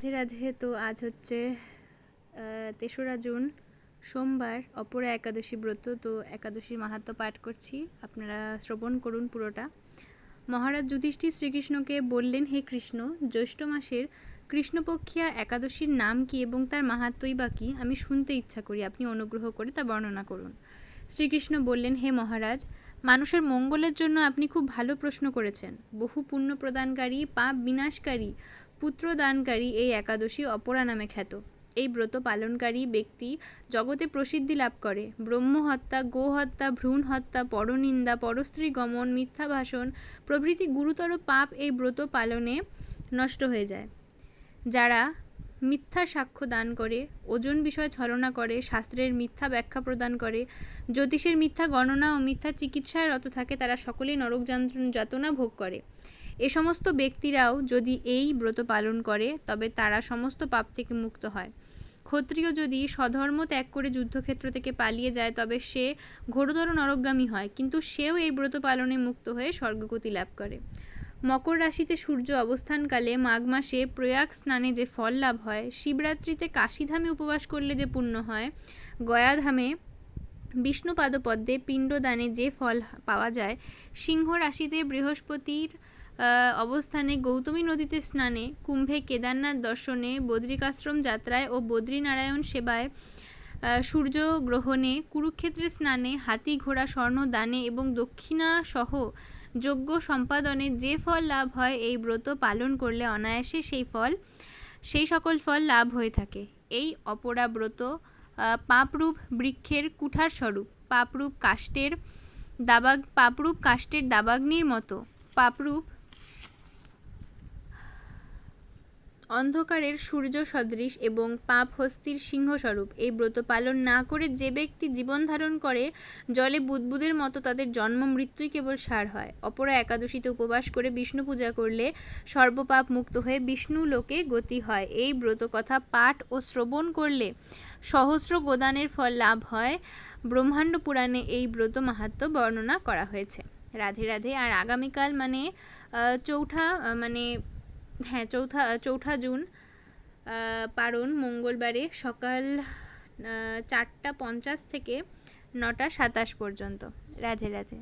রাধে রাধে। তো আজ হচ্ছে ৩রা জুন সোমবার, অপরা একাদশী ব্রত। তো একাদশীর মাহাত্ম্য পাঠ করছি, আপনারা শ্রবণ করুন পুরোটা। মহারাজ যুধিষ্ঠির শ্রীকৃষ্ণকে বললেন, হে কৃষ্ণ, জ্যৈষ্ঠ মাসের কৃষ্ণপক্ষিয়া একাদশীর নাম কি এবং তার মাহাত্ম্যই বা কী? আমি শুনতে ইচ্ছা করি, আপনি অনুগ্রহ করে তা বর্ণনা করুন। শ্রীকৃষ্ণ বললেন, হে মহারাজ, মানুষের মঙ্গলের জন্য আপনি খুব ভালো প্রশ্ন করেছেন। বহু পুণ্য প্রদানকারী, পাপ বিনাশকারী, পুত্রদানকারী এই একাদশী অপরা নামে খ্যাত। এই ব্রত পালনকারী ব্যক্তি জগতে প্রসিদ্ধি লাভ করে। ব্রহ্মহত্যা, গোহত্যা, ভ্রূণ হত্যা, পরনিন্দা, পরস্ত্রী গমন, মিথ্যা ভাষণ প্রভৃতি গুরুতর পাপ এই ব্রত পালনে নষ্ট হয়ে যায়। যারা মিথ্যা সাক্ষ্য দান করে, ওজন বিষয় ছলনা করে, শাস্ত্রের মিথ্যা ব্যাখ্যা প্রদান করে, জ্যোতিষের মিথ্যা গণনা ও মিথ্যা চিকিৎসায় রত থাকে, তারা সকলেই নরক যাতনা ভোগ করে। এ সমস্ত ব্যক্তিরাও যদি এই ব্রত পালন করে তবে তারা সমস্ত পাপ থেকে মুক্ত হয়। ক্ষত্রিয় যদি স্বধর্ম ত্যাগ করে যুদ্ধক্ষেত্র থেকে পালিয়ে যায় তবে সে ঘোরতর নরকগামী হয়, কিন্তু সেও এই ব্রত পালনে মুক্ত হয়ে স্বর্গগতি লাভ করে। মকর রাশিতে সূর্য অবস্থানকালে মাঘ মাসে প্রয়াগ স্নানে যে ফল লাভ হয়, শিবরাত্রিতে কাশীধামে উপবাস করলে যে পুণ্য হয়, গয়াধামে বিষ্ণুপাদপদ্মে পিণ্ডদানে যে ফল পাওয়া যায়, সিংহ রাশিতে বৃহস্পতির অবস্থানে গৌতমী নদীতে স্নানে, কুম্ভে কেদারনাথ দর্শনে, বদ্রিকাশ্রম যাত্রায় ও বদ্রীনারায়ণ সেবায়, সূর্য গ্রহণে, কুরুক্ষেত্রে স্নানে, হাতি ঘোড়া স্বর্ণ দানে এবং দক্ষিণা সহ যজ্ঞ সম্পাদনে যে ফল লাভ হয়, এই ব্রত পালন করলে অনায়াসে সেই সকল ফল লাভ হয়ে থাকে। এই অপরা ব্রত পাপরূপ বৃক্ষের কুঠার স্বরূপ, পাপরূপ কাষ্টের দাবাগ্নির মতো, পাপরূপ অন্ধকারের সূর্য সদৃশ এবং পাপ হস্তির সিংহস্বরূপ। এই ব্রত পালন না করে যে ব্যক্তি জীবন ধারণ করে, জলে বুদবুদের মতো তাদের জন্ম মৃত্যুই কেবল সার হয়। অপরা একাদশীতে উপবাস করে বিষ্ণু পূজা করলে সর্বপাপ মুক্ত হয়ে বিষ্ণু লোকে গতি হয়। এই ব্রত কথা পাঠ ও শ্রবণ করলে সহস্র গোদানের ফল লাভ হয়। ব্রহ্মাণ্ড পুরাণে এই ব্রত মাহাত্ম্য বর্ণনা করা হয়েছে। রাধে রাধে। আর আগামীকাল চৌঠা জুন পারণ মঙ্গলবারে সকাল 4টা 50 থেকে 9টা 27 পর্যন্ত। রাধে রাধে।